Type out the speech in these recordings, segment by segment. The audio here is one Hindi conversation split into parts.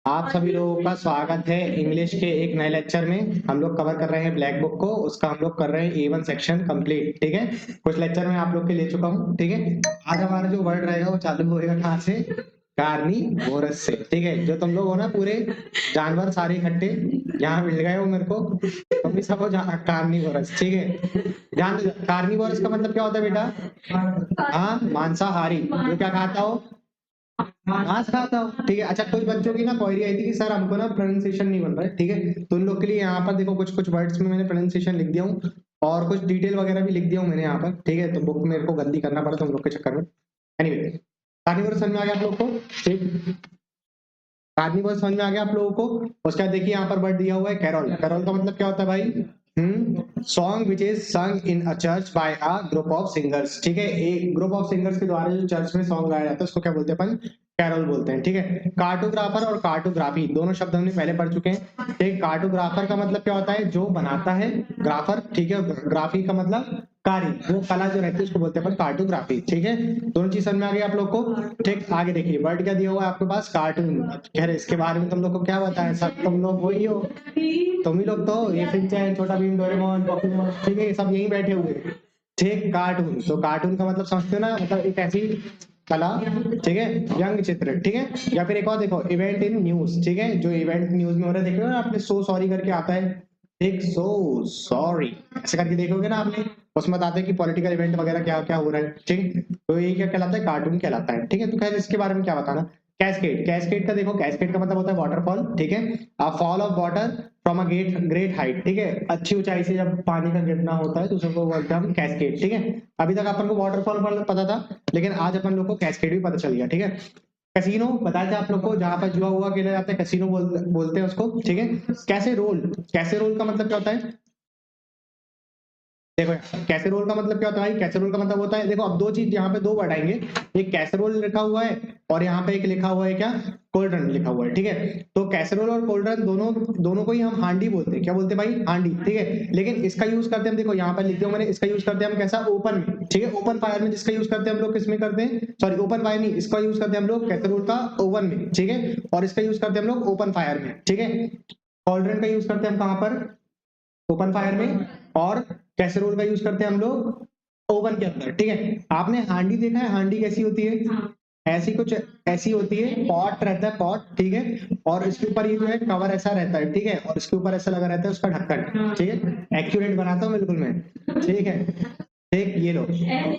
आप सभी लोगों का स्वागत है इंग्लिश के एक नए लेक्चर में। हम लोग कवर कर रहे हैं ब्लैक बुक को, उसका हम लोग कर रहे हैं A1 सेक्शन कंप्लीट। ठीक है, कुछ लेक्चर में आप लोग के ले चुका हूँ। ठीक है, आज हमारा जो वर्ड रहेगा वो चालू होएगा कहाँ से? कार्निवोरस से। ठीक है, जो तुम लोग हो ना पूरे जानवर सारे इकट्ठे यहाँ मिल गए हो मेरे को, तुम भी सब हो कार्निवोरस। ठीक है, ध्यान दो, कार्निवोरस का मतलब क्या होता है बेटा? हाँ, मांसाहारी, जो क्या खाता हो? मांस खाता हूँ। ठीक है, अच्छा कुछ बच्चों की ना क्वेरी आई थी कि सर हमको ना प्रोनाउंसिएशन नहीं बन रहा है। ठीक है, तो उन लोग के लिए यहाँ पर देखो कुछ कुछ वर्ड्स में मैंने प्रोनाउंसिएशन लिख दिया हूँ और कुछ डिटेल वगैरह भी लिख दिया हूँ मैंने यहाँ पर। ठीक है, तो बुक मेरे को गंदी करना पड़ा तुम लोग के चक्कर में। एनीवे, कार्निवोरस समझ में आ गया आप लोग को? ठीक, कार्निवोरस समझ में आ गया आप लोगों को? उसके बाद देखिए यहाँ पर वर्ड दिया हुआ है कैरोल। कैरोल का मतलब क्या होता है भाई? Song which is sung in a church by a group of singers. ठीक है, एक ग्रुप ऑफ सिंगर्स के द्वारा जो चर्च में सॉन्ग गाया जाता है उसको क्या बोलते हैं अपन? कैरोल बोलते हैं। ठीक है, कार्टोग्राफर और कार्टोग्राफी दोनों शब्द हमने पहले पढ़ चुके हैं। ठीक, कार्टोग्राफर का मतलब क्या होता है? जो बनाता है, ग्राफर। ठीक है, ग्राफी का मतलब कार्य, वो कला जो रहती है उसको बोलते हैं अपन कार्टोग्राफी। ठीक है, दोनों चीज समझ में आ गई आप लोग को? ठीक, आगे देखिए वर्ड क्या दिया हुआ है आपके पास? कार्टून। खैर इसके बारे में तुम लोग को क्या बताया, सब तुम लोग वही हो, तुम ही लोग तो ये शिनचैन, छोटा भीम, डोरेमोन, पोकेमोन, ठीक है, ये सब यहीं बैठे हुए हैं। ठीक, कार्टून, तो कार्टून का मतलब समझते हो ना, मतलब एक ऐसी कला, ठीक है, व्यंग चित्र। ठीक है, या फिर एक और देखो, इवेंट इन न्यूज। ठीक है, जो इवेंट न्यूज में हो रहा है, देख रहे हो ना आपने, सो सॉरी करके आता है। ठीक, सो सॉरी ऐसे करके देखोगे ना आपने, उसमें बताते हैं कि पॉलिटिकल इवेंट वगैरह क्या क्या हो रहा है। ठीक, तो ये क्या कहलाता है? कार्टून कहलाता है। ठीक है, तो खैर इसके बारे में क्या बताना। कैस्केड, कैस्केड का देखो, कैस्केड का मतलब होता है वाटरफॉल। ठीक है, a fall of water from a great height. ठीक है, अच्छी ऊंचाई से जब पानी का गिरना होता है तो उसको बोलते हैं हम कैस्केड। ठीक है, अभी तक अपन को वाटरफॉल पता था, लेकिन आज अपन लोग को कैस्केड भी पता चल गया। ठीक है, कैसीनो बताया था आप लोग को, जहां पर जुआ हुआ खेला जाता है, कैसीनो बोलते हैं उसको। ठीक है, कैसे रोल, कैसे रोल का मतलब क्या होता है? देखो यार, कैसेरोल का मतलब क्या होता है भाई? कैसेरोल का मतलब होता है, देखो अब दो चीज यहाँ पे, दो वर्ड आएंगे, एक कैसेरोल लिखा हुआ है और यहाँ पे एक लिखा हुआ है क्या? कोल्ड्रन लिखा हुआ है। ठीक है, तो कैसेरोल और कोल्ड्रन दोनों दोनों को ही हम हांडी बोलते हैं। क्या बोलते हैं भाई? हांडी। ठीक है, लेकिन इसका यूज करते हैं हम, देखो यहाँ पर लिख दिया मैंने, इसका यूज करते हैं हम कैसा? ओपन में। ठीक है, ओपन फायर में जिसका यूज करते हैं हम लोग, किसमें करते हैं? सॉरी, ओपन फायर नहीं, इसका यूज करते हैं हम लोग कैसेरोल का ओवन में। ठीक है, और इसका यूज करते हैं हम लोग ओपन फायर में। ठीक है, कोल्ड्रन का यूज करते हैं हम कहाँ पर? ओपन फायर में। और कैसेरोल का यूज करते हैं हम लोग ओवन के अंदर। ठीक है, आपने हांडी देखा है? हांडी कैसी होती है? ऐसी कुछ ऐसी होती है, पॉट रहता है, पॉट। ठीक है, और इसके ऊपर ये जो है कवर ऐसा रहता है। ठीक है, और इसके ऊपर ऐसा लगा रहता है उसका ढक्कन। ठीक है, एक्यूरेट बनाता हूँ बिल्कुल मैं। ठीक है, ठीक, ये लो,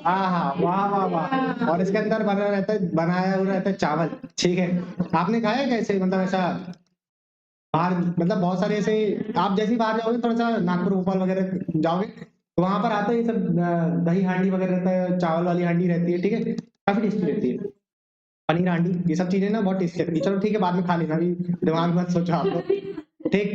हाँ हाँ, वाह वाह वाह, और इसके अंदर बना रहता है, बनाया हुआ रहता है चावल। ठीक है, आपने खाया है कैसे, मतलब ऐसा बाहर, मतलब बहुत सारे ऐसे, आप जैसे ही बाहर जाओगे, थोड़ा सा नागपुर भोपाल वगैरह जाओगे तो वहां पर आता है ये सब, दही हांडी वगैरह रहता है, चावल वाली हांडी रहती है। ठीक है, काफी टेस्टी रहती है, पनीर हांडी, ये सब चीजें ना बहुत टेस्टी रहती है। चलो ठीक है, बाद में खा लेना, अभी दिमाग मत सोचो आप लोग। ठीक,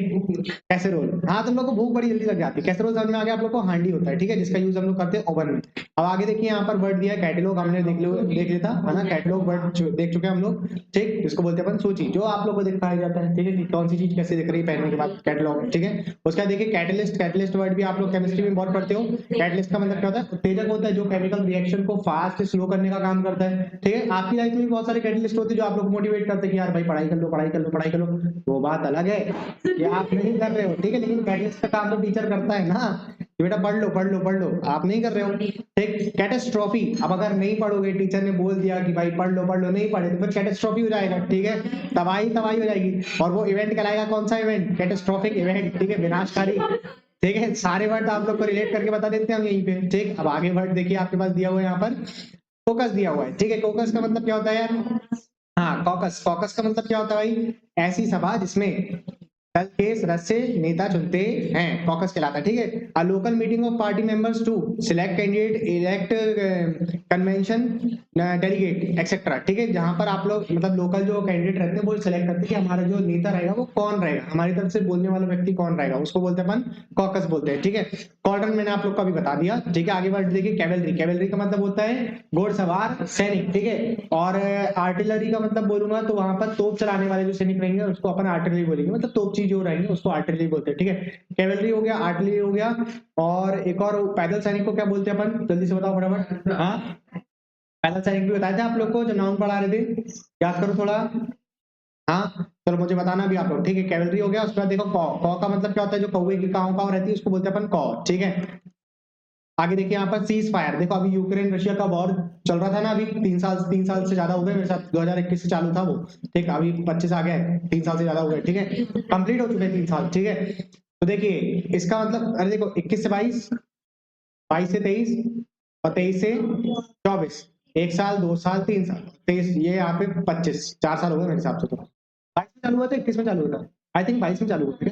कैसेरोल, हाँ तुम लोग को भूख बड़ी जल्दी लग जाती है। कैसेरोल समझ में आ गया आप लोग को? हांडी होता है। ठीक है, जिसका यूज हम लोग करते हैं ओवन में। अब आगे देखिए, यहाँ पर वर्ड दिया है कैटलॉग, हमने देख लिया था, है ना? कैटलॉग वर्ड देख चुके हैं हम लोग। ठीक, इसको बोलते हैं अपन सूची, जो आप लोग को दिखाया जाता है। ठीक है, कि कौन सी चीज कैसे दिख रही है पहनने के बाद, कैटलॉग। ठीक है, उसके बाद देखिए कैटलिस्ट, कैटलिस्ट वर्ड भी आप लोग केमिस्ट्री में बहुत पढ़ते हो। कैटलिस्ट का मतलब क्या होता है? उत्तेजक होता है जो केमिकल रिएक्शन को फास्ट स्लो करने का काम करता है। ठीक है, आपकी लाइफ में भी बहुत सारे कैटलिस्ट होते हैं जो आप लोग को मोटिवेट करते हैं कि यार भाई पढ़ाई कर लो, पढ़ाई कर लो, पढ़ाई कर लो। वो बात अलग है कि आप नहीं कर रहे हो। ठीक है, लेकिन कैटलिस्ट का काम तो टीचर करता है ना, कि बेटा पढ़ लो, पढ़ लो, पढ़ लो, आप नहीं कर रहे हो। ठीक, कैटेस्ट्रॉफी, अब अगर नहीं पढ़ोगे, टीचर ने बोल दिया कि भाई पढ़ लो, पढ़ लो, नहीं पढ़े तो फिर कैटेस्ट्रॉफी हो जाएगा। ठीक है, तबाही तबाही हो जाएगी, और वो इवेंट कहलाएगा कौन सा इवेंट? Catastrophic event. ठीक है, विनाशकारी। ठीक है, सारे वर्ड आप लोग को रिलेट करके बता देते हैं हम यहीं पे। ठीक, अब आगे वर्ड देखिए आपके पास दिया हुआ है यहाँ पर, फोकस दिया हुआ है। ठीक है, फोकस का मतलब क्या होता है यार? हाँ, कॉकस, कॉकस का मतलब क्या होता है भाई? ऐसी सभा जिसमें दल के सदस्य नेता चुनते हैं, कॉकस कहलाता है। ठीक है, a local meeting of party members to select candidate, elect convention, delegate etcetera. ठीक है, जहां पर आप लोग, मतलब लोकल जो कैंडिडेट रहते हैं वो सिलेक्ट करते हैं कि हमारा जो नेता रहेगा वो कौन रहेगा, हमारी तरफ से बोलने वाला व्यक्ति कौन रहेगा, उसको बोलते हैं अपन कॉकस बोलते हैं। ठीक है, कॉर्डन मैंने आप लोग को अभी बता दिया। ठीक है, आगे बढ़ देखिए, कैवेलरी, कैवेलरी का मतलब होता है घोड़सवार सैनिक। ठीक है, और आर्टिलरी का मतलब बोलूंगा तो वहां पर तोप चलाने वाले जो सैनिक रहेंगे उसको अपन आर्टिलरी बोलेंगे, मतलब तोपची जो रहेंगे उसको आर्टिलरी बोलते हैं। ठीक है, कैवेलरी हो गया, आर्टिलरी हो गया, और एक और पैदल सैनिक को क्या बोलते हैं अपन? जल्दी से बताओ फटाफट। हाँ, पैदल सैनिक भी बताया था आप लोग को जब नाउन पढ़ा रहे थे, याद करो थोड़ा। हाँ, चलो मुझे बताना भी आप लोग, ठीक है। कैवलरी हो गया, उसके बाद देखो कॉ का मतलब क्या होता है, जो कौवे की काव काव रहती है उसको बोलते हैं अपन कॉ, ठीक है। आगे देखिए यहाँ पर सीज फायर, देखो अभी यूक्रेन रशिया का वॉर चल रहा था ना, अभी 3 साल से ज्यादा हो गए मेरे साथ, 2021 से चालू था वो, ठीक, अभी 25 आ गया है, 3 साल से ज्यादा हो गए, ठीक है, कंप्लीट हो चुके हैं 3 साल, ठीक है। तो देखिए इसका मतलब, अरे देखो 21 से 22, 22 से 23 और 23 से 24, 1 साल, 2 साल, 3 साल, 23, ये यहाँ पे 25, 4 साल हो गए मेरे हिसाब से। तो 22 में चालू हुआ था, 21 में चालू हुआ था, आई थिंक 22 में चालू हुआ था,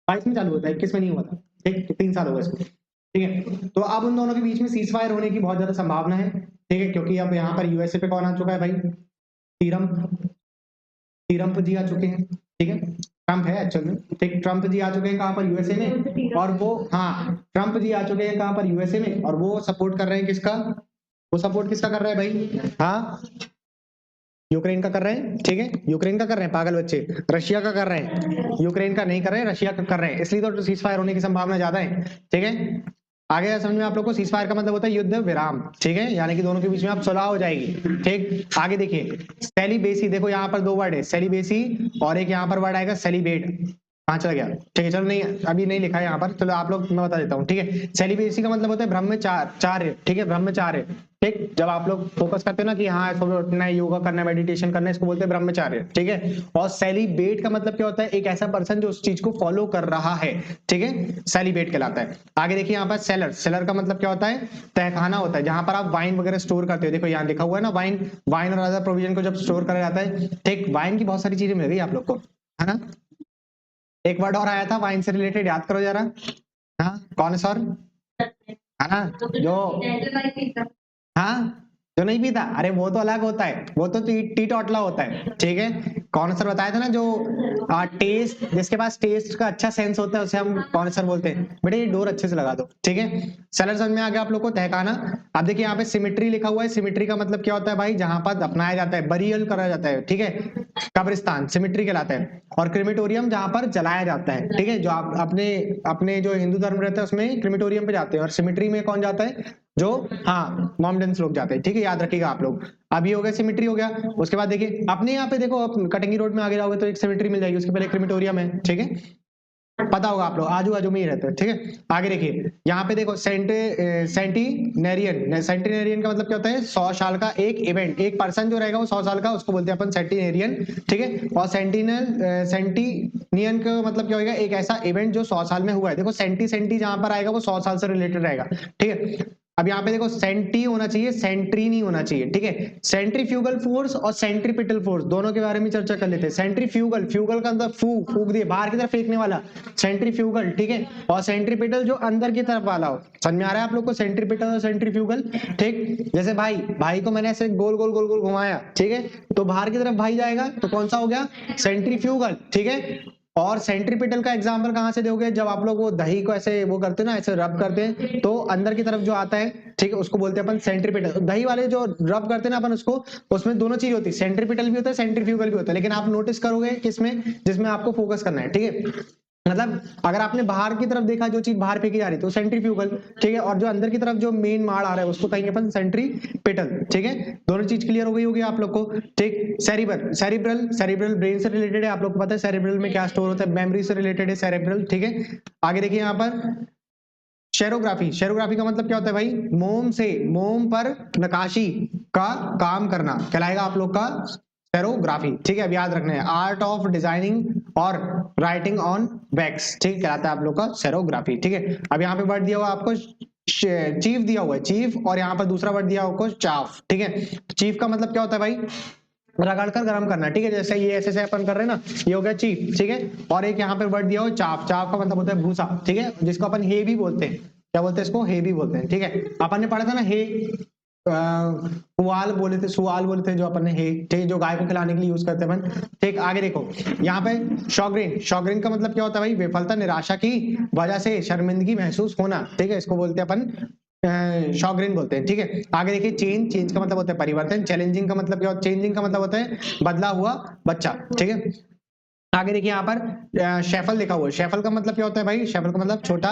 22 में चालू हुआ था, 21 में नहीं हुआ था, ठीक, तो 3 साल हो गए इसको, ठीक है। तो अब उन दोनों के बीच में सीज फायर होने की बहुत ज्यादा संभावना है, ठीक है, क्योंकि अब यहाँ पर यूएसए पे कौन आ चुका है भाई, ट्रम्प, ट्रम्प जी आ चुके हैं, ठीक है, ट्रम्प है एक्चुअल में, ठीक, ट्रम्प जी आ चुके हैं कहाँ पर, यूएसए में, और वो, हाँ, ट्रम्प जी आ चुके हैं कहाँ पर, यूएसए में, और वो सपोर्ट कर रहे हैं किसका, वो सपोर्ट किसका कर रहा है भाई, हाँ, यूक्रेन का कर रहे हैं, ठीक है, यूक्रेन का कर रहे हैं पागल बच्चे, रशिया का कर रहे हैं, यूक्रेन का नहीं कर रहे हैं, रशिया का कर रहे हैं, इसलिए तो सीज फायर होने की संभावना ज्यादा है, ठीक है। आगे समझ में आप लोग को, सीज फायर का मतलब होता है युद्ध विराम, ठीक है, यानी कि दोनों के बीच में अब सुलह हो जाएगी, ठीक। आगे देखिए सेलिबेसी, देखो यहाँ पर 2 वर्ड है, सेलिबेसी और एक यहाँ पर वर्ड आएगा सेलिब्रेट, कहाँ चला गया, ठीक है, चलो नहीं अभी नहीं लिखा है यहाँ पर, चलो आप लोग मैं बता देता हूँ, ठीक है। सेलिबेसी का मतलब होता है ब्रह्मचार्य, ठीक है, ब्रह्मचार्य, ठीक, जब आप लोग फोकस करते हो ना कि हाँ सुबह उठना है, योगा करना है, मेडिटेशन करना है, इसको बोलते हैं ब्रह्मचार्य, ठीक है। और सेलिब्रेट का मतलब क्या होता है, एक ऐसा पर्सन जो उस चीज को फॉलो कर रहा है, ठीक है, सेलिब्रेट कहलाता है। आगे देखिए यहाँ पर सेलर, सेलर का मतलब क्या होता है, तहखाना होता है, जहां पर आप वाइन वगैरह स्टोर करते हो, देखो यहाँ लिखा हुआ है ना, वाइन, वाइन और अदर प्रोविजन को जब स्टोर करा जाता है, ठीक, वाइन की बहुत सारी चीजें मिल गई आप लोग को, है ना। एक वर्ड और आया था वाइन से रिलेटेड, याद करो जरा, हाँ, कौन सा, है ना, जो, हाँ, जो नहीं पीता, अरे वो तो अलग होता है, वो तो टीटॉटला होता है, ठीक है। कौन बताया था ना, जो टेस्ट, जिसके पास टेस्ट का अच्छा सेंस होता है उसे हम कौन बोलते हैं, बेटे ये डोर अच्छे से लगा दो, ठीक है। सेलर समझ में आ गया आप लोग को, तहखाना। अब देखिए यहाँ पे सिमिट्री लिखा हुआ है, सिमिट्री का मतलब क्या होता है भाई, जहां पर दफनाया जाता है, बरियल करा जाता है, ठीक है, कब्रिस्तान सिमिट्री कहलाता है। और क्रिमिटोरियम जहां पर जलाया जाता है, ठीक है, जो आप अपने अपने जो हिंदू धर्म रहता है उसमें क्रिमिटोरियम पे जाते हैं, और सिमिट्री में कौन जाता है, जो, हाँ, मॉमडेंस लोग जाते हैं, ठीक है, याद रखिएगा आप लोग। अब ये हो गया सिमिट्री हो गया, उसके बाद देखिए अपने यहाँ पे देखो, आप कटंगी रोड में आगे जाओगे तो एक सिमिट्री मिल जाएगी, उसके पहले क्रिमिटोरियम है, ठीक है, पता होगा आप लोग, आजू बाजू में ही रहते हैं, ठीक है। आगे देखिए यहाँ पे देखो सेंटिनेरियन, सेंटिनेरियन का मतलब क्या होता है, 100 साल का एक इवेंट, एक पर्सन जो रहेगा वो 100 साल का, उसको बोलते हैं अपन सेंटिनेरियन, ठीक है। और सेंटिनियन का मतलब क्या होगा, एक ऐसा इवेंट जो 100 साल में हुआ है, देखो सेंटी सेंटी जहां पर आएगा वो 100 साल से रिलेटेड रहेगा, ठीक है। अब यहाँ पे देखो सेंटी होना चाहिए, सेंट्री नहीं होना चाहिए, ठीक है। सेंट्रीफ्यूगल फोर्स और सेंट्रीपिटल फोर्स दोनों के बारे में चर्चा कर लेते हैं। सेंट्रीफ्यूगल, फ्यूगल का मतलब फूक दिए बाहर की तरफ फेंकने वाला, सेंट्रीफ्यूगल, ठीक है। और सेंट्रीपिटल जो अंदर की तरफ वाला हो, समझ में आ रहा है आप लोग को, सेंट्रीपिटल और सेंट्रीफ्यूगल, ठीक। जैसे भाई, भाई को मैंने ऐसे गोल गोल गोल गोल घुमाया, ठीक है, तो बाहर की तरफ भाई जाएगा, तो कौन सा हो गया, सेंट्रीफ्यूगल, ठीक है। और सेंट्रीपिटल का एग्जांपल कहां से दोगे, जब आप लोग वो दही को ऐसे वो करते हैं ना, ऐसे रब करते हैं तो अंदर की तरफ जो आता है, ठीक है, उसको बोलते हैं अपन सेंट्रीपिटल। दही वाले जो रब करते हैं ना अपन उसको, उसमें दोनों चीज होती है, सेंट्रीपिटल भी होता है, सेंट्रीफ्यूगल भी होता है, लेकिन आप नोटिस करोगे किसमें, जिसमें आपको फोकस करना है, ठीक है। मतलब अगर आपने बाहर की तरफ देखा, जो चीज बाहर फेंकी जा रही है तो सेंट्रीफ्यूगल, ठीक है, और जो अंदर की तरफ जो मेन माड़ आ रहा है उसको कहेंगे अपन सेंट्रीपिटल, ठीक है। दोनों चीज क्लियर हो गई होगी आप लोग को, ठीक। सेरिब्रल, सेरिब्रल, सेरिब्रल ब्रेन से रिलेटेड है, आप लोग को पता है सेरिब्रल में क्या स्टोर होता है, मेमोरी से रिलेटेड है सेरिब्रल, ठीक है। आगे देखिए यहाँ पर शेरोग्राफी, शेरोग्राफी का मतलब क्या होता है भाई, मोम पर नकाशी का काम करना कहलाएगा आप लोग का शेरोग्राफी, ठीक है। अब याद रखना है, आर्ट ऑफ डिजाइनिंग और राइटिंग ऑन वैक्स, ठीक कहलाता है आप लोग का शेरोग्राफी, ठीक है। अब यहाँ पे वर्ड दिया हुआ आपको चीफ दिया हुआ है, चीफ, और यहाँ पर दूसरा वर्ड दिया हुआ आपको चाफ, ठीक है। चीफ का मतलब क्या होता है भाई, रगड़ कर गर्म करना, ठीक है, जैसे ये ऐसे अपन कर रहे हैं ना, ये हो गया चीफ, ठीक है। और एक यहाँ पे वर्ड दिया हो चाफ, चाफ का मतलब होता है भूसा, ठीक है, जिसको अपन हे भी बोलते हैं, क्या बोलते हैं इसको, हे भी बोलते हैं, ठीक है। अपन ने पढ़ा था ना हे, पुआल बोले थे, सुआल बोले थे जो अपन ने हे, ठीक, जो गाय को खिलाने के लिए यूज करते हैं अपन, ठीक। आगे देखो यहाँ पे शॉग्रिन, शॉग्रिन का मतलब क्या होता है भाई, विफलता, निराशा की वजह से शर्मिंदगी महसूस होना, ठीक है, इसको बोलते हैं अपन शॉग्रिन बोलते हैं, ठीक है। आगे देखिए चेंज, चेंज का मतलब होता है परिवर्तन। चैलेंजिंग का मतलब क्या होता है, चेंजिंग का मतलब होता है बदला हुआ बच्चा, ठीक है। आगे देखिए यहाँ पर शेफल लिखा हुआ है, शेफल का मतलब क्या होता है भाई, शेफल का मतलब छोटा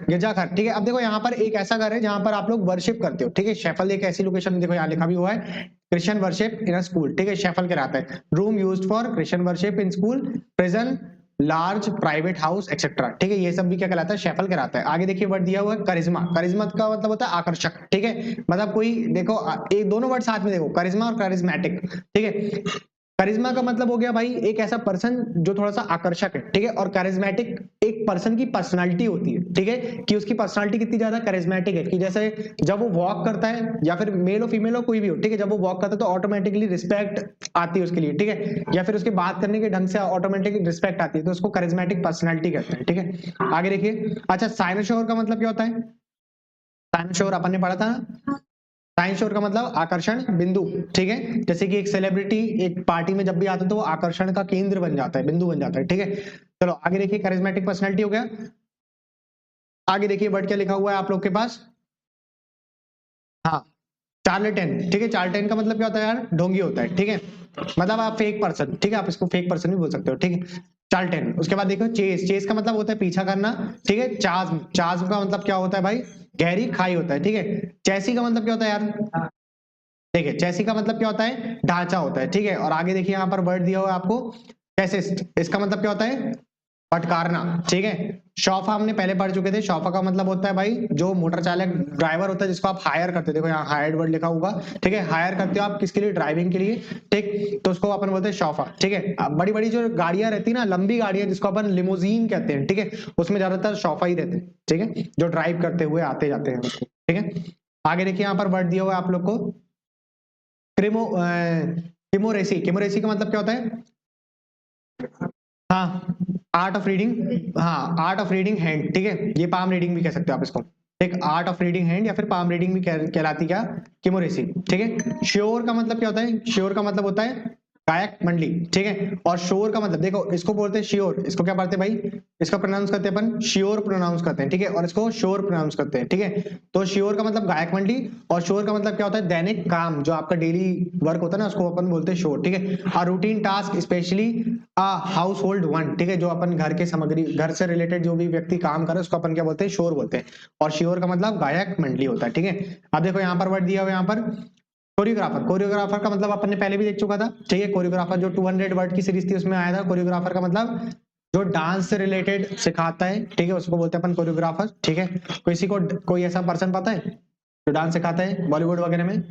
गिरजाघर, ठीक है। अब देखो यहाँ पर एक ऐसा घर है जहां पर आप लोग वर्शिप करते हो, ठीक है। शेफल एक ऐसी लोकेशन, देखो यहाँ लिखा भी हुआ है, Christian worship in a school, ठीक है, शेफल कहलाता है। Room used for Christian worship in school, prison, large private house etcetera, ठीक है, ये सब भी क्या कहलाता है, शेफल कहलाता है। आगे देखिए वर्ड दिया हुआ है करिश्मा। करिश्मा का मतलब होता है आकर्षक, ठीक है, मतलब कोई देखो एक दोनों वर्ड साथ में देखो, करिश्मा और करिश्मेटिक, ठीक है। करिश्मा का मतलब हो गया भाई एक ऐसा पर्सन जो थोड़ा सा आकर्षक है, ठीक है, और करिश्मेटिक एक पर्सन की पर्सनालिटी होती है, ठीक है, कि उसकी पर्सनालिटी कितनी ज्यादा करिश्मेटिक है कि जैसे जब वो वॉक करता है या फिर मेल हो फीमेल हो कोई भी हो, ठीक है, जब वो वॉक करता है तो ऑटोमेटिकली रिस्पेक्ट आती है उसके लिए, ठीक है, या फिर उसके बात करने के ढंग से ऑटोमेटिकली रिस्पेक्ट आती है, तो उसको करिश्मेटिक पर्सनालिटी कहते हैं, ठीक है। आगे देखिए, अच्छा साइनोशोर का मतलब क्या होता है? साइनोशोर अपन ने पढ़ा था ना, साइनशोर का मतलब आकर्षण बिंदु, ठीक है, जैसे कि एक सेलिब्रिटी एक पार्टी में जब भी आता है तो वो आकर्षण का केंद्र बन जाता है, बिंदु बन जाता है, ठीक है। चलो आगे देखिए, करिश्मेटिक पर्सनालिटी हो गया। आगे देखिए वर्ड क्या लिखा हुआ है आप लोग के पास, हाँ, चार्लेटन, ठीक है। चार्लेटन का मतलब क्या होता है यार? ढोंगी होता है, ठीक है, मतलब आप फेक पर्सन, ठीक है, आप इसको फेक पर्सन भी बोल सकते हो, ठीक है, चार्लेटन। उसके बाद देखो चेस, चेस का मतलब होता है पीछा करना, ठीक है। चाज्म, चाज्म का मतलब क्या होता है भाई? गहरी खाई होता है, ठीक है। चैसी का मतलब क्या होता है यार? देखिए चैसी का मतलब क्या होता है? ढांचा होता है, ठीक है। और आगे देखिए यहाँ पर वर्ड दिया हुआ है आपको चैसिस्ट, इसका मतलब क्या होता है? फटकारना, ठीक है। शौफा हमने पहले पढ़ चुके थे, शौफा का मतलब होता है भाई जो मोटर चालक ड्राइवर होता है जिसको आप हायर करते हो, देखो यहाँ हायर्ड वर्ड लिखा होगा, ठीक है, हायर करते हो आप किसके लिए? ड्राइविंग के लिए, ठीक, तो उसको अपन बोलते हैं शौफा, ठीक है। अब बड़ी बड़ी जो गाड़ियां रहती है ना, लंबी गाड़ियां जिसको अपन लिमोजीन कहते हैं, ठीक है, उसमें ज्यादातर शौफा ही रहते हैं, ठीक है, जो ड्राइव करते हुए आते जाते हैं उसको, ठीक है। आगे देखिए यहाँ पर वर्ड दिया हुआ है आप लोग को क्रिमो किमोरेसी। किमोरेसी का मतलब क्या होता है? हाँ, आर्ट ऑफ रीडिंग, हाँ, आर्ट ऑफ रीडिंग हैंड, ठीक है, ये पाम रीडिंग भी कह सकते हो आप इसको, ठीक, आर्ट ऑफ रीडिंग हैंड या फिर पाम रीडिंग भी कहलाती क्या? किमोरेसी, ठीक है। श्योर का मतलब क्या होता है? श्योर का मतलब होता है गायक मंडली, ठीक है। और शोर का मतलब देखो इसको बोलते हैं श्योर, इसको क्या पढ़ते हैं भाई? इसका प्रोनाउंस करते हैं अपन श्योर प्रोनाउंस करते हैं, ठीक है, और इसको शोर प्रोनाउंस करते हैं, ठीक है। तो श्योर का मतलब गायक मंडली, और शोर का मतलब क्या होता है? दैनिक काम, जो आपका डेली वर्क होता है ना उसको अपन बोलते हैं शोर, ठीक है। और routine task specially house hold one, ठीक है, जो अपन घर के सामग्री, घर से रिलेटेड जो भी व्यक्ति काम करे उसको अपन क्या बोलते हैं? शोर बोलते हैं। और श्योर का मतलब गायक मंडली होता है, ठीक है। अब देखो यहाँ पर वर्ड दिया हुआ है यहाँ पर कोरियोग्राफर। कोरियोग्राफर का मतलब अपन ने पहले भी देख चुका था, ठीक है, कोरियोग्राफर जो 200 वर्ड की सीरीज थी उसमें आया था। कोरियोग्राफर का मतलब जो डांस से रिलेटेड सिखाता है, ठीक है, उसको बोलते हैं अपन कोरियोग्राफर, ठीक है। किसी को कोई ऐसा पर्सन पता है जो डांस सिखाता है बॉलीवुड वगैरह में?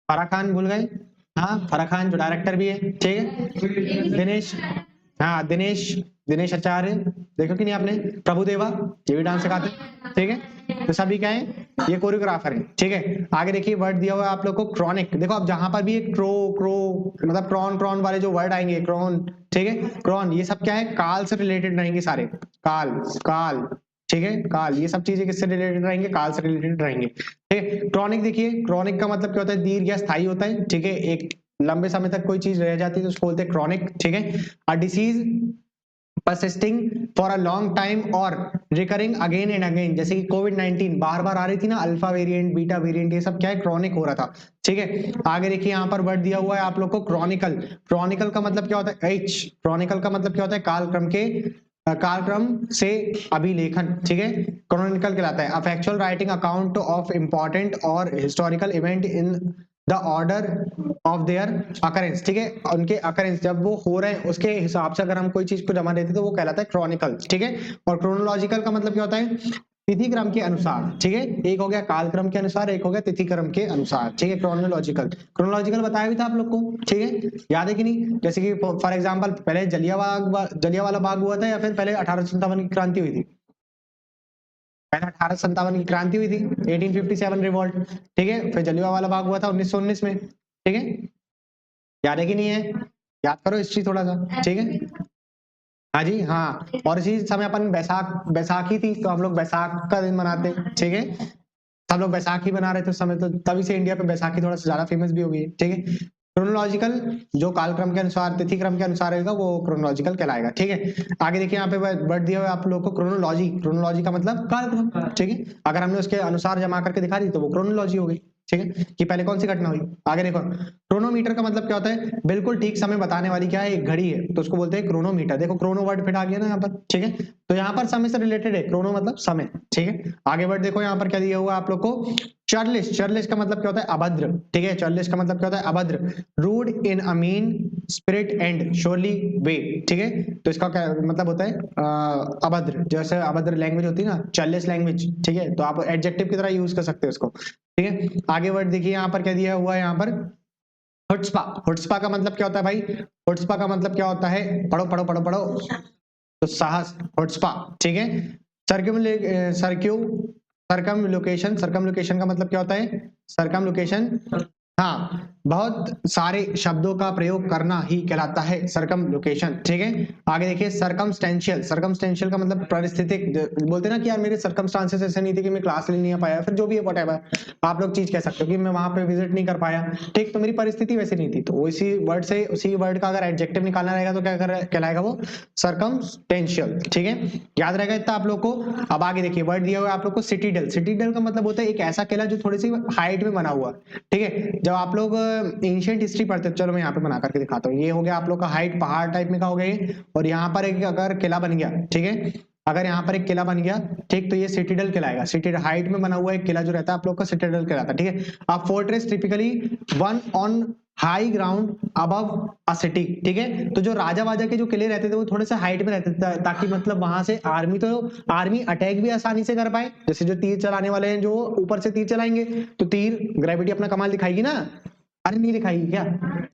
फराह खान भूल गए? हाँ, फराह खान जो डायरेक्टर भी है, ठीक है। दिनेश, हाँ, दिनेश, दिनेश आचार्य, देखो कि नहीं आपने? प्रभुदेवा, ये भी डांस सिखाते हैं, ठीक है। तो सभी क्या है? ये कोरियोग्राफर है, ठीक है। आगे देखिए वर्ड दिया हुआ है आप लोग को क्रॉनिक। देखो अब जहां पर भी एक क्रो क्रो मतलब क्रॉन क्रॉन वाले जो वर्ड आएंगे, क्रॉन, ठीक है, क्रॉन, ये सब क्या है? काल से रिलेटेड रहेंगे सारे, काल, काल, ठीक है, काल, ये सब चीजें किससे रिलेटेड रहेंगे? काल से रिलेटेड रहेंगे, ठीक है। क्रॉनिक देखिए, क्रॉनिक का मतलब क्या होता है? दीर्घ या स्थायी होता है, ठीक है, एक लंबे समय तक कोई चीज रह जाती है तो उसको बोलते हैं क्रॉनिक, ठीक है। A disease persisting for a long time और रिकरिंग अगेन एंड अगेन, जैसे कि कोविड-19 बार बार आ रही थी ना, अल्फा वेरिएंट, बीटा वेरिएंट, ये सब क्या है? क्रॉनिक हो रहा था, ठीक है। आगे देखिए यहाँ पर वर्ड दिया हुआ है आप लोग को क्रॉनिकल। क्रॉनिकल का मतलब क्या होता है? एच, क्रॉनिकल का मतलब क्या होता है? कालक्रम के, कालक्रम से अभिलेखन, ठीक है, क्रॉनिकल कहलाता है। A factual writing account of important और historical event in the order of their occurrence, ठीक है, उनके अकरेंस जब वो हो रहे हैं उसके हिसाब से अगर हम कोई चीज को जमा देते तो वो कहलाता है क्रॉनिकल, ठीक है। और क्रोनोलॉजिकल का मतलब क्या होता है? तिथि क्रम के अनुसार, ठीक है, एक हो गया कालक्रम के अनुसार, एक हो गया तिथि क्रम के अनुसार, ठीक है। क्रोनोलॉजिकल, क्रोनोलॉजिकल बताया भी था आप लोग को, ठीक है, याद है कि नहीं? जैसे कि फॉर एग्जांपल पहले जलियांवाला बाग हुआ था या फिर पहले 1857 की क्रांति हुई थी? पहले 1857 की क्रांति हुई थी, 1857 रिवॉल्ट, ठीक है, फिर जलियांवाला बाग हुआ था 1919 में, ठीक है, याद है कि नहीं है? याद करो हिस्ट्री थोड़ा सा, ठीक है। हाँ जी, हाँ, और इसी समय अपन बैसाखी थी तो हम लोग बैसाख का दिन मनाते, ठीक है, सब लोग बैसाखी बना रहे थे उस समय, तो तभी से इंडिया पे बैसाखी थोड़ा सा ज्यादा फेमस भी हो गई, ठीक है। क्रोनोलॉजिकल जो कालक्रम के अनुसार, तिथि क्रम के अनुसार रहेगा वो क्रोनोलॉजिकल कहलाएगा, ठीक है। आगे देखिए यहाँ पे वर्ड दिया हुआ है आप लोगों को क्रोनोलॉजी। क्रोनोलॉजी का मतलब कालक्रम, ठीक है, अगर हमने उसके अनुसार जमा करके दिखा दी तो वो क्रोनोलॉजी हो गई, ठीक है, कि पहले कौन सी घटना हुई। आगे देखो, क्रोनोमीटर का मतलब क्या होता है, बिल्कुल ठीक समय बताने वाली क्या है, एक घड़ी है, तो उसको बोलते हैं क्रोनोमीटर। देखो क्रोनो वर्ड फिट आ गया ना यहाँ पर, ठीक है, तो यहाँ पर समय से रिलेटेड है, क्रोनो मतलब समय, ठीक है। आगे बढ़ देखो, यहाँ पर क्या दिया हुआ आप लोग को, चार्लिश। चार्लिश का मतलब क्या होता है, अभद्र, ठीक है, चार्लिश का मतलब क्या होता है, अभद्र, rude in a mean spirit and surly way, ठीक है, तो इसका क्या मतलब होता है, अभद्र, जैसे अभद्र लैंग्वेज होती है ना, चार्लिश लैंग्वेज, ठीक है, तो आप एडजेक्टिव की तरह यूज कर सकते हो इसको, ठीक है। आगे वर्ड देखिए, यहाँ पर क्या दिया हुआ है, यहाँ पर हुट्सपा। हुट्सपा का मतलब क्या होता है भाई, हुट्सपा का मतलब क्या होता है, पढ़ो पढ़ो पढ़ो पढ़ो, तो साहस, हुट्सपा, ठीक है। सरकम लोकेशन, सरकम लोकेशन का मतलब क्या होता है, सरकम लोकेशन, हाँ, बहुत सारे शब्दों का प्रयोग करना ही कहलाता है सरकम लोकेशन, ठीक है। आगे देखिए, सरकमस्टेंशियल। सरकमस्टेंशियल का मतलब परिस्थितिक, बोलते ना कि यार मेरे सरकमस्टांसेस ऐसे नहीं थे कि मैं क्लास ले नहीं आ पाया, फिर जो भी है व्हाटएवर आप लोग चीज कह सकते हो कि मैं वहां पे विजिट नहीं कर पाया, ठीक, तो मेरी परिस्थिति वैसी नहीं थी, तो उसी वर्ड से, उसी वर्ड का अगर एडजेक्टिव निकालना रहेगा तो क्या कहलाएगा वो, सरकमस्टेंशियल, ठीक है, याद रहेगा इतना आप लोग को। अब आगे देखिए, वर्ड दिया हुआ है आप लोग को सिटीडल। सिटीडल का मतलब होता है एक ऐसा किला जो थोड़ी सी हाइट में बना हुआ, ठीक है। जब आप लोग एंशिएंट हिस्ट्री पढ़ते हो, चलो मैं यहाँ पे बना करके दिखाता हूँ, ये हो गया आप लोग का हाइट, पहाड़ टाइप में का हो गया ये, और यहाँ पर एक अगर किला बन गया, ठीक है, अगर यहाँ पर एक किला बन गया, ठीक, तो ये सिटीडल कहलाएगा। सिटी हाइट में बना हुआ एक किला जो रहता है आप लोग का सिटीडल कहलाता है, ठीक है। अब fortress typically one on high ground above a city, ठीक है, तो जो राजा वाजा के जो किले रहते थे वो थोड़े से हाइट में रहते थे, ताकि मतलब वहां से आर्मी अटैक भी आसानी से कर पाए। जैसे जो तीर चलाने वाले हैं, जो ऊपर से तीर चलाएंगे तो तीर ग्रेविटी अपना कमाल दिखाएगी ना, अरे नहीं दिखाएगी क्या,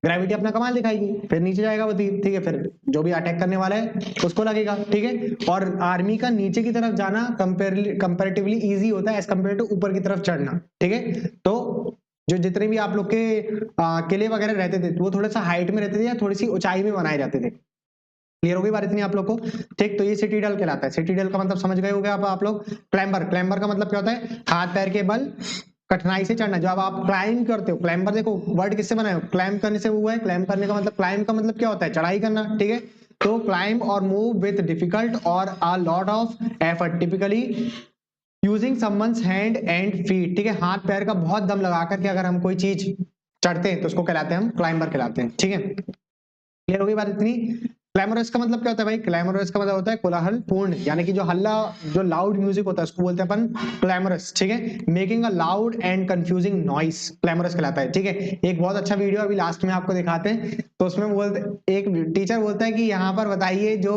ग्रेविटी अपना कमाल दिखाएगी, फिर नीचे जाएगा वो तीर, ठीक है, फिर जो भी अटैक करने वाला है उसको लगेगा, ठीक है। और आर्मी का नीचे की तरफ जाना कंपेरेटिवली इजी होता है एज कम्पेयर टू ऊपर की तरफ चढ़ना, ठीक है। तो जो जितने भी आप लोग के किले वगैरह रहते थे वो थोड़ा सा हाइट में रहते थे या थोड़ी सी ऊंचाई में बनाए जाते थे। क्लियर हो गई बात इतनी आप लोग को, ठीक, तो ये सिटीडल कहलाता है। सिटीडल का मतलब समझ गए होंगे आप लोग। क्लाइंबर, क्लाइंबर का मतलब क्या होता है, हाथ पैर के बल कठिनाई से चढ़ना। जब आप क्लाइंब करते हो, क्लाइंबर देखो वर्ड किससे बना है, क्लाइंब करने से हुआ है, क्लाइंब करने का मतलब, क्लाइंब का मतलब क्या होता है, चढ़ाई करना, ठीक है। तो क्लाइंब और मूव विथ डिफिकल्ट और a lot of effort, typically using someone's hand and feet, ठीक है, हाथ पैर का बहुत दम लगा करके अगर हम कोई चीज चढ़ते हैं तो उसको कहलाते हैं, हम क्लाइंबर कहलाते हैं, ठीक है। क्लियर हो गई बात इतनी। क्लैमरस का मतलब क्या होता है भाई, क्लैमरस का मतलब होता है कोलाहल पूर्ण, यानी कि जो हल्ला, जो लाउड म्यूजिक होता है उसको बोलते हैं अपन क्लैमरस, ठीक है। Making a loud and confusing noise, clamorous कहलाता है, ठीक है। एक बहुत अच्छा वीडियो अभी लास्ट में आपको दिखाते हैं, तो उसमें बोलते, एक टीचर बोलता है कि यहाँ पर बताइए जो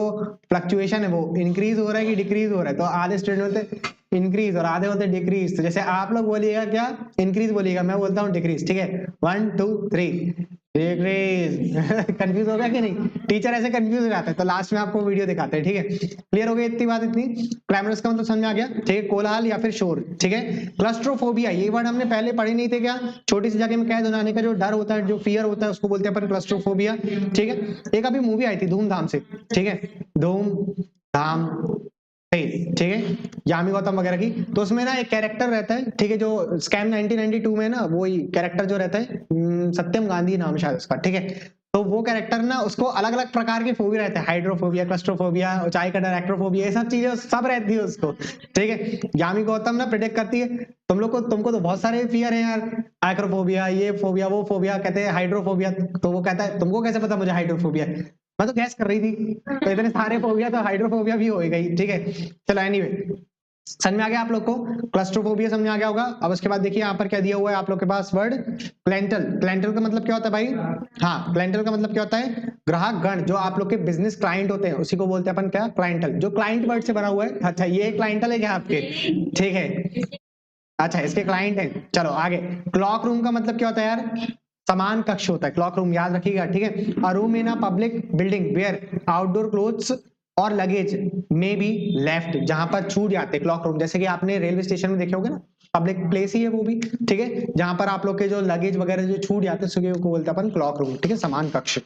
फ्लक्चुएशन है वो इंक्रीज हो रहा है कि डिक्रीज हो रहा है, तो आधे स्टूडेंट बोलते इंक्रीज और आधे होते डिक्रीज। तो जैसे आप लोग बोलिएगा क्या, इंक्रीज बोलिएगा, मैं बोलता हूँ डिक्रीज, ठीक है, 1 2 3 डिक्रीज। कंफ्यूज हो गया कि नहीं, टीचर ऐसे कंफ्यूज हो जाते हैं, तो लास्ट में आपको वीडियो दिखाते हैं, ठीक है। क्लियर हो गई इतनी बात इतनी। क्लैमरस का मतलब समझ में आ गया, ठीक है, कोलाहल या फिर शोर, ठीक है। क्लस्ट्रोफोबिया, ये वर्ड हमने पहले पढ़े नहीं थे क्या, छोटी सी जगह में कैद हो जाने का जो डर होता है, जो फियर होता है, उसको बोलते हैं अपन क्लस्ट्रोफोबिया, ठीक है। एक अभी मूवी आई थी धूमधाम से, ठीक है, धूम धाम, ठीक है, यामी गौतम वगैरह की, तो उसमें ना एक कैरेक्टर रहता है, ठीक है, जो स्कैम 1992 में ना, वो कैरेक्टर जो रहता है, सत्यम गांधी नाम शायद उसका, ठीक है। तो वो कैरेक्टर ना, उसको अलग अलग प्रकार के फोबिया रहते हैं, हाइड्रोफोबिया, क्लस्ट्रोफोबिया, ऊंचाई का डर, एक्ट्रोफोबिया, ये सब चीजें सब रहती है उसको, ठीक है। यामी गौतम ना प्रिडिक्ट करती है, तुमको तो बहुत सारे फियर है यार, एक्रोफोबिया, ये फोबिया, वो फोबिया, कहते हैं हाइड्रोफोबिया, तो वो कहता है तुमको कैसे पता मुझे हाइड्रोफोबिया, मैं तो गैस कर रही थी, तो इतने सारे फोबिया तो हाइड्रोफोबिया भी हो गई, ठीक है। चलो एनीवे, समझ में आ गया आप लोग को, क्लस्ट्रोफोबिया समझ में आ गया होगा। अब उसके बाद देखिए यहाँ पर क्या दिया हुआ है आप लोग के पास वर्ड क्लाइंटल। क्लाइंटल का मतलब क्या होता है भाई, हाँ, क्लाइंटल का मतलब क्या होता है, ग्राहक गण, जो आप लोग के बिजनेस क्लाइंट होते हैं उसी को बोलते हैं अपन क्या, क्लाइंटल, जो क्लाइंट वर्ड से बना हुआ है। अच्छा, ये क्लाइंटल है क्या आपके, ठीक है, अच्छा इसके क्लाइंट है। चलो आगे, क्लॉक रूम का मतलब क्या होता है यार, समान कक्ष होता है क्लॉक रूम, याद रखिएगा, ठीक है। A room in a public building where outdoor clothes और लगेज में बी लेफ्ट, जहां पर छूट जाते हैं, क्लॉक रूम, जैसे कि आपने रेलवे स्टेशन में देखे होगे ना, पब्लिक प्लेस ही है वो भी, ठीक है, जहां पर आप लोग के जो लगेज वगैरह जो छूट जाते हैं उसी को बोलते हैं अपन क्लॉक रूम, ठीक है, समान कक्ष,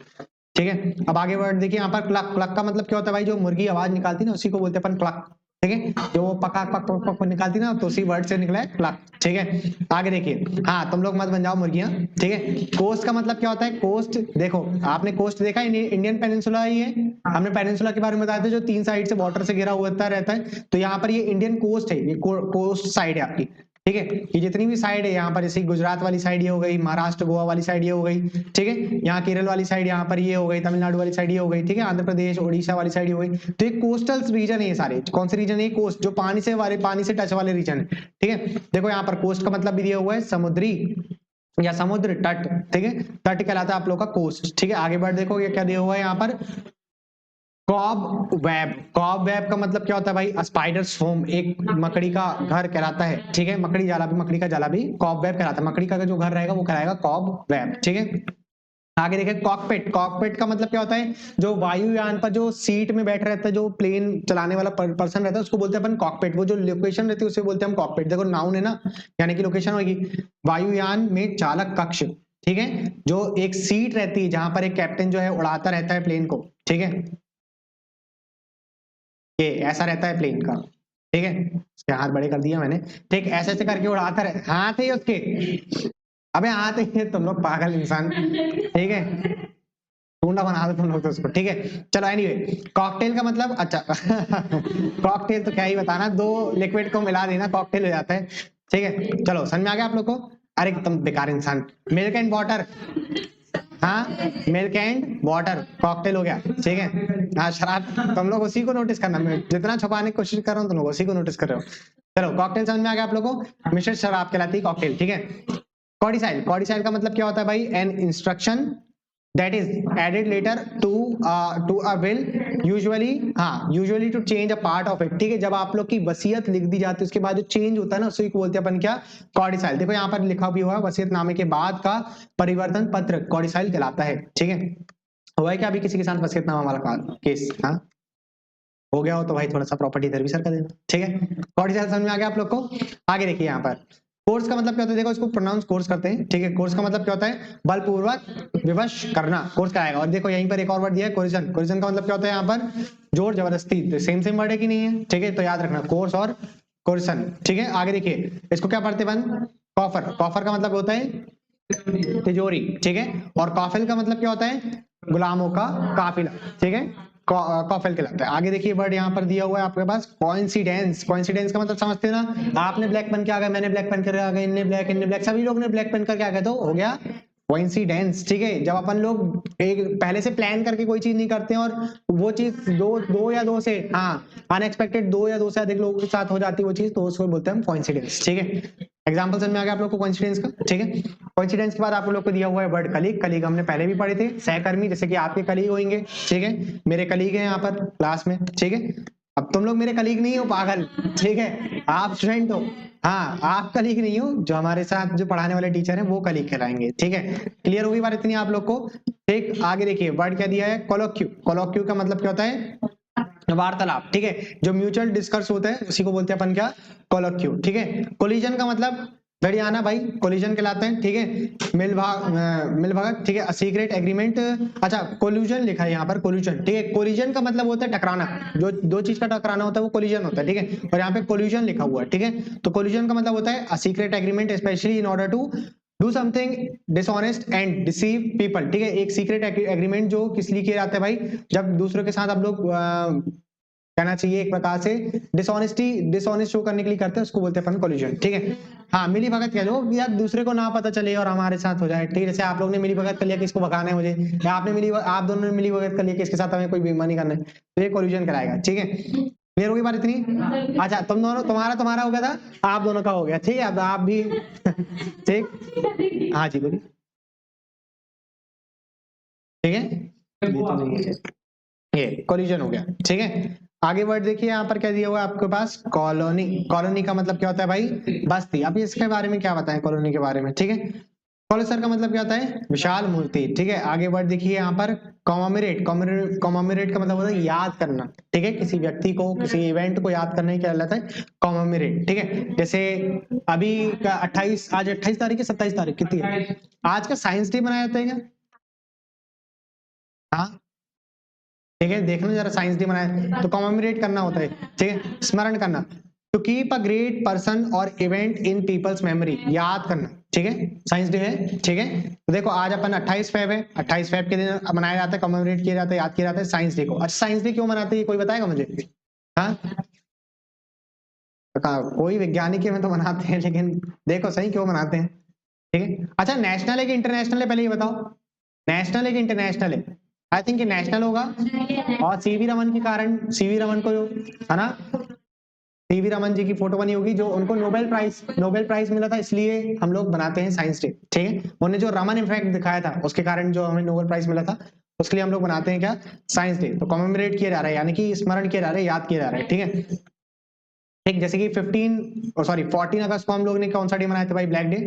ठीक है। अब आगे वर्ड देखिए यहाँ पर क्लक। क्लक का मतलब क्या होता है भाई, जो मुर्गी आवाज निकालती है ना उसी को बोलते हैं अपन क्लक, ठीक है, जो वो पका पक पक पक निकालती ना, तो उसी वर्ड से निकला है क्लक, ठीक है। आगे देखिए, हाँ तुम लोग मत बन जाओ मुर्गियां, ठीक है। कोस्ट का मतलब क्या होता है, कोस्ट, देखो आपने कोस्ट देखा, इंडियन पेनिनसुला ही है, हमने पेनिनसुला के बारे में बताया था, जो 3 साइड से वाटर से घिरा हुआ रहता है, तो यहाँ पर ये इंडियन कोस्ट है, ये कोस्ट साइड है आपकी, ठीक है। ये जितनी भी साइड है यहाँ पर, जैसे गुजरात वाली साइड ये हो गई, महाराष्ट्र गोवा वाली साइड ये हो गई, ठीक है, यहाँ केरल वाली साइड यहाँ पर ये हो गई, तमिलनाडु वाली साइड ये हो गई, ठीक है, आंध्र प्रदेश उड़ीसा वाली साइड ये हो गई। तो ये कोस्टल रीजन है, ये सारे कौन से रीजन है? कोस्ट, जो पानी से टच वाले रीजन है, ठीक है। देखो यहाँ पर कोस्ट का मतलब भी दिया हुआ है समुद्री या समुद्र तट, ठीक है, तट कहलाता है आप लोग का कोस्ट, ठीक है। आगे बढ़ देखो ये क्या दिया हुआ है यहाँ पर, कॉब वेब। कॉब वेब का मतलब क्या होता है भाई? स्पाइडर्स होम, एक मकड़ी का घर कहलाता है, ठीक है, मकड़ी का जाला भी कॉब वेब कहलाता है। मकड़ी का जो घर रहेगा वो कहलाएगा कॉब वेब, ठीक है। आगे देखें कॉकपिट। कॉकपिट का मतलब क्या होता है? जो वायुयान पर जो सीट में बैठ रहता है, जो प्लेन चलाने वाला पर्सन रहता है, उसको बोलते हैं अपन कॉकपिट। वो जो लोकेशन रहती है उसे बोलते हैं हम कॉकपिट। देखो नाउन है ना, यानी कि लोकेशन होगी। वायुयान में चालक कक्ष, ठीक है, जो एक सीट रहती है जहां पर एक कैप्टन जो है उड़ाता रहता है प्लेन को, ठीक है, ये ऐसा रहता है प्लेन का, ठीक है। इसके हाथ बड़े कर दिया मैंने, ठीक, ऐसे ऐसे करके उड़ाता रहे, हाथ है उसके, अबे हाथ है, तुम लोग पागल इंसान, ठीक है, टूंडा बना दो तुम लोग तो उसको, ठीक है। चलो एनीवे, कॉकटेल का मतलब, अच्छा कॉकटेल तो क्या ही बताना, दो लिक्विड को मिला देना कॉकटेल हो जाता है, ठीक है। चलो समझ में आ गया आप लोग को? अरे तुम बेकार इंसान, मिल्क एंड वाटर, हाँ, मिल्क एंड वाटर कॉकटेल हो गया, ठीक है। हाँ शराब, तुम लोग उसी को नोटिस करना, मैं जितना छुपाने की कोशिश कर रहा हूँ तुम लोग उसी को नोटिस कर रहे हो। चलो कॉकटेल समझ में आ गया आप लोगों को? मिश्रित शराब कहलाती है कॉकटेल, ठीक है। कॉर्डिसाइल। कॉर्डिसाइल का मतलब क्या होता है भाई? An instruction that is added later to a will, usually, हाँ, usually to change a part of it, ठीक है। जब आप लोग की वसीयत लिख दी जाती है उसके बाद जो चेंज होता है ना, उसी को बोलते हैं अपन क्या? कॉर्डिसाइल। देखो यहाँ पर लिखा भी हुआ है, वसीयतनामे के बाद का परिवर्तन पत्र कॉर्डिसाइल कहलाता है, ठीक है। हुआ है क्या अभी किसी के साथ वसीयतनामा वाला केस? हाँ, हो गया हो तो भाई थोड़ा सा प्रॉपर्टी इधर भी सर कर देना, ठीक है। कॉर्डिसाइल समझ में आ गया आप लोग को? आगे देखिए यहाँ पर कोर्स का मतलब क्या होता है? देखो इसको प्रोनाउंस कोर्स करते हैं, ठीक है। कोर्स का मतलब क्या होता है? बलपूर्वक विवश करना, कोर्स कराएगा। और देखो यहीं पर एक और वर्ड दिया है, कोरिजन। कोरिजन का मतलब क्या होता है? यहाँ पर जोर जबरदस्ती, सेम वर्ड है कि नहीं है? ठीक है, तो याद रखना कोर्स और कोरिजन, ठीक है। आगे देखिए इसको क्या पढ़ते बन? कॉफर। कॉफर का मतलब होता है तिजोरी, ठीक है। और काफिल का मतलब क्या होता है? गुलामों का काफिला, ठीक है, कॉफिल कहलाता है। आगे देखिए वर्ड यहाँ पर दिया हुआ है आपके पास, कोइंसिडेंस। कोइंसिडेंस का मतलब समझते हैं ना? आपने ब्लैक पहन के आ गए, मैंने ब्लैक पहन कर आ गए, इनने ब्लैक, सभी लोग ने ब्लैक पहन करके आ गए, तो हो गया कोइंसिडेंस, ठीक है। जब अपन लोग एक पहले से प्लान करके कोई चीज नहीं करते हैं और वो चीज दो या दो से, हाँ, अनएक्सपेक्टेड दो या दो से अधिक लोगों के साथ हो जाती है वो चीज, तो उसको बोलते हैं हम कोइंसिडेंस, ठीक है। एग्जाम्पल समझ में आ गया आप लोग को कोइंसिडेंस का, ठीक है। कोइंसिडेंस के बाद आप लोग को दिया हुआ है वर्ड कलीग। कलीग हमने पहले भी पढ़े थे, सहकर्मी, जैसे कि आपके कलीग होंगे, ठीक है, मेरे कलीग हैं यहाँ पर क्लास में, ठीक है। अब तुम लोग मेरे कलीग नहीं हो पागल, ठीक है, आप स्टूडेंट हो, हाँ, आप कलीग नहीं हो, जो हमारे साथ जो पढ़ाने वाले टीचर हैं वो कलीग कहलाएंगे, ठीक है। क्लियर होगी बात इतनी आप लोग को? ठीक, आगे देखिए वर्ड क्या दिया है? कोलोक्यू। कोलोक्यू का मतलब क्या होता है? वार्तालाप, ठीक है, जो म्यूचुअल डिस्कर्स होता है उसी को बोलते हैं अपन क्या? कोलोक्यू, ठीक है। कोलिजन का मतलब लड़ियाना भाई, कोलिजन कहलाते हैं, ठीक है। मिलभागत, ठीक है, सीक्रेट एग्रीमेंट, अच्छा कोल्यूजन लिखा है यहाँ पर, कोल्यूजन, ठीक है। कोलिजन का मतलब होता है टकराना, जो दो चीज का टकराना होता है वो कोलिजन होता है, ठीक है। और यहाँ पे कोल्यूजन लिखा हुआ है, ठीक है। तो कोल्यूजन का मतलब होता है secret agreement, specially in order to do something dishonest and deceive people, ठीक है। एक सीक्रेट एग्रीमेंट जो किस लिए किया जाता है भाई? जब दूसरों के साथ आप लोग कहना चाहिए एक प्रकार से डिसऑनेस्ट शो करने के लिए करते हैं, उसको बोलते हैं अपन कोलिजन, ठीक है। हाँ, मिली भगत कह लो, या दूसरे को ना पता चले और हमारे साथ हो जाए, ठीक है। जैसे आप लोग ने मिली भगत कर लिया कि इसको भगाना है मुझे, या आप दोनों ने मिली भगत कर लिया कि इसके साथ हमें कोई बेईमानी करना है, तो ये कोलिजन कराएगा, ठीक है। क्लियर होगी बात इतनी? अच्छा, तुम्हारा हो गया था, आप दोनों का हो गया, ठीक है। अब आप भी ठीक, हाँ जी बोलिए, ठीक है, ये कोलिजन हो गया, ठीक है। आगे वर्ड देखिए यहाँ पर क्या दिया हुआ है आपके पास? कॉलोनी। कॉलोनी का मतलब क्या होता है भाई? बस्ती। अब इसके बारे में क्या बताएं कॉलोनी के बारे में, ठीक है। कॉलोसर का मतलब क्या होता है? विशाल मूर्ति, ठीक है। आगे वर्ड देखिए यहाँ पर कॉमेमोरेट। कॉमेमोरेट का मतलब होता है याद करना, ठीक है, किसी व्यक्ति को, किसी इवेंट को याद करना ही क्या कहलाता है? कॉमेमोरेट, ठीक है। जैसे अभी का 28, आज 28 तारीख है, 27 तारीख कितनी है? आज का साइंस डे मनाया जाता है क्या? हाँ, ठीक है, देखना जरा, साइंस डे मनाया तो कॉमेमोरेट करना होता है, ठीक है, स्मरण करना। To keep a great person और इवेंट इन पीपल्स मेमोरी, याद करना, ठीक है, साइंस डे है, ठीक है। तो देखो आज अपन 28 फेब है, 28 फेब के दिन मनाया जाता है, कॉमेमोरेट किया जाता है, याद किया जाता है साइंस डे को। अच्छा, साइंस डे क्यों मनाते हैं कोई बताएगा मुझे? हाँ, कोई वैज्ञानिक में तो बनाते हैं, लेकिन देखो सही क्यों बनाते हैं, ठीक है। अच्छा, नेशनल है कि इंटरनेशनल है, पहले ये बताओ, नेशनल है कि इंटरनेशनल है? आई थिंक नेशनल होगा। और सीवी रमन के कारण, सीवी रमन को, है ना, सीवी रमन जी की फोटो बनी होगी, जो उनको नोबेल प्राइज मिला था, इसलिए हम लोग बनाते हैं साइंस डे, ठीक है। उन्होंने जो रमन इफेक्ट दिखाया था उसके कारण जो हमें नोबेल प्राइज मिला था, उसके लिए हम लोग बनाते हैं क्या, साइंस डे। तो कमेमोरेट किया जा रहा है, यानी कि स्मरण किया जा रहा है, याद किया जा रहा है, ठीक है। ठीक, जैसे कि 14 अगस्त को हम लोग ने कौन सा डे मनाया था भाई, ब्लैक डे,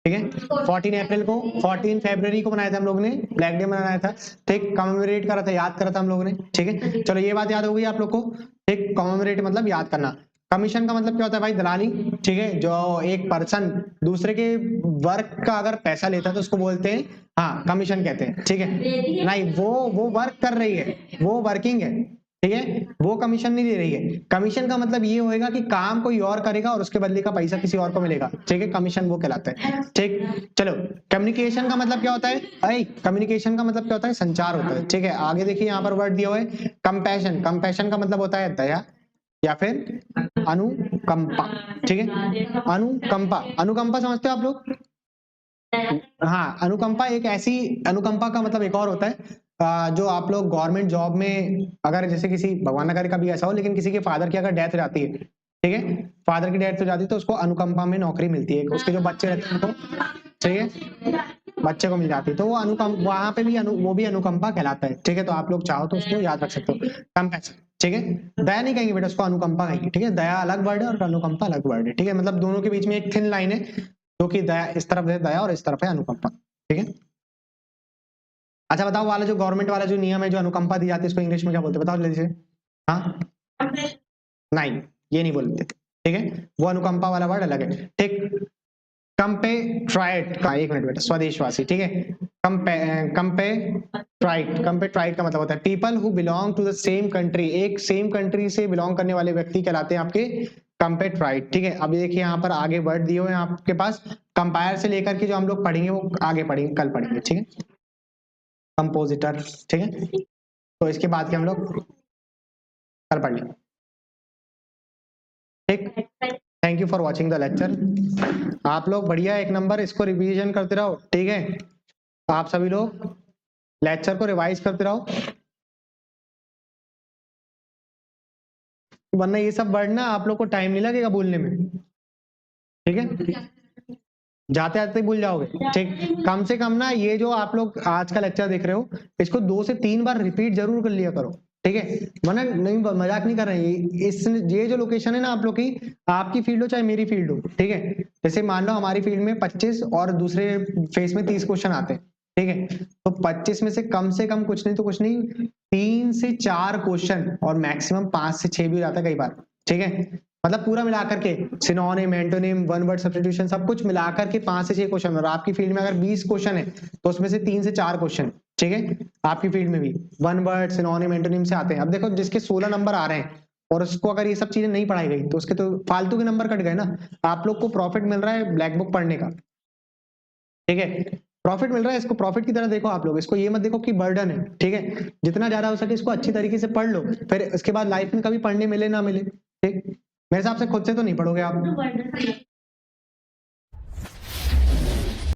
ठीक है। 14 अप्रैल को, 14 फरवरी को बनाया था हम लोग ने, ब्लैक डे मनाया था, ठीक, कमेमोरेट करा था, याद करा था हम लोग ने, ठीक है। चलो ये बात याद हो गई आप लोग को, ठीक। कमेमोरेट मतलब याद करना। कमीशन का मतलब क्या होता है भाई, दलाली, ठीक है। जो एक पर्सन दूसरे के वर्क का अगर पैसा लेता है तो उसको बोलते हैं, हाँ, कमीशन कहते हैं, ठीक है। नहीं, वो वर्क कर रही है, वो वर्किंग है, ठीक है, वो कमीशन नहीं दे रही है। कमीशन का मतलब ये होएगा कि काम कोई और करेगा और उसके बदले का पैसा किसी और को मिलेगा, ठीक है, कमीशन वो कहलाता है, ठीक। चलो, कम्युनिकेशन का मतलब क्या होता है, अरे कम्युनिकेशन का मतलब क्या होता है, संचार होता है, ठीक है। आगे देखिए यहाँ पर वर्ड दिया हुआ है कंपैशन, कंपैशन का मतलब होता है दया या फिर अनुकंपा, ठीक है। अनुकंपा, अनुकंपा समझते हो आप लोग? हाँ, अनुकंपा एक ऐसी, अनुकंपा का मतलब एक और होता है, जो आप लोग गवर्नमेंट जॉब में, अगर जैसे किसी, भगवान ना करे कभी ऐसा हो, लेकिन किसी के फादर की अगर डेथ हो जाती है, ठीक है, फादर की डेथ हो जाती है तो उसको अनुकंपा में नौकरी मिलती है, उसके जो बच्चे रहते हैं उनको, ठीक है, बच्चे को मिल जाती है, तो वो अनुकंप, वहां पे भी वो भी अनुकंपा कहलाता है, ठीक है। तो आप लोग चाहो तो उसको याद रख सकते हो, कंपैशन, ठीक है। दया नहीं कहेंगे बेटा, उसको अनुकंपा कहेंगे, ठीक है। दया अलग वर्ड है और अनुकंपा अलग वर्ड है, ठीक है। मतलब दोनों के बीच में एक थिन लाइन है, जो कि दया इस तरफ है, दया, और इस तरफ है अनुकंपा, ठीक है। अच्छा बताओ, वाला जो गवर्नमेंट वाला जो नियम है, जो अनुकंपा दी जाती है, इसको इंग्लिश में क्या बोलते हैं, बताओ जल्दी से। हाँ, नहीं, ये नहीं बोलते, ठीक है, वो अनुकंपा वाला वर्ड अलग है, ठीक। कंपेट्राइट का, एक मिनट बेटा, स्वदेशवासी, ठीक है। कंपेट्राइट का मतलब होता है people who belong to the same country, एक सेम कंट्री से बिलोंग करने वाले व्यक्ति कहलाते हैं आपके कंपेट्राइट, ठीक है। अभी देखिए यहाँ पर आगे वर्ड दिए हुए हैं आपके पास, कंपायर से लेकर के जो हम लोग पढ़ेंगे वो आगे पढ़ेंगे, कल पढ़ेंगे, ठीक है। कंपोजिटर, ठीक है, तो इसके बाद के हम लोग कल पढ़ लेंगे, ठीक। Thank you for watching the lecture. आप लोग बढ़िया, एक नंबर, इसको रिवीजन करते रहो, ठीक है। आप सभी लोग लेक्चर को रिवाइज करते रहो, वरना ये सब वर्ड ना आप लोग को टाइम नहीं लगेगा बोलने में, ठीक है, जाते जाते भूल जाओगे, ठीक। कम से कम ना ये जो आप लोग आज का लेक्चर देख रहे हो, इसको 2 से 3 बार रिपीट जरूर कर लिया करो, ठीक है। वरना नहीं, मजाक नहीं कर रहे हैं, इस ये जो लोकेशन है ना आप लोग की, आपकी फील्ड हो चाहे मेरी फील्ड हो, ठीक है। जैसे मान लो हमारी फील्ड में 25 और दूसरे फेस में 30 क्वेश्चन आते हैं, ठीक है। तो 25 में से कम कुछ नहीं तो कुछ नहीं, 3 से 4 क्वेश्चन, और मैक्सिमम 5 से 6 भी हो जाता है कई बार, ठीक है। मतलब पूरा मिलाकर के synonym, antonym, one word substitution, सब कुछ मिलाकर के 5 से 6 क्वेश्चन, और आपकी फील्ड में अगर 20 क्वेश्चन है तो उसमें से 3 से 4 क्वेश्चन, ठीक है, आपकी फील्ड में भी वन वर्ड, सिनोनिम, एंटोनिम से आते हैं। अब देखो, जिसके 16 नंबर आ रहे हैं और उसको अगर ये सब चीजें नहीं पढ़ाई गई तो उसके तो फालतू के नंबर कट गए ना। आप लोग को प्रॉफिट मिल रहा है ब्लैक बुक पढ़ने का, ठीक है, प्रॉफिट मिल रहा है, इसको प्रॉफिट की तरह देखो आप लोग, इसको ये मत देखो कि बर्डन है, ठीक है। जितना ज्यादा हो सके इसको अच्छी तरीके से पढ़ लो, फिर इसके बाद लाइफ में कभी पढ़ने मिले ना मिले, ठीक। मेरे हिसाब से खुद से तो नहीं पढ़ोगे आप,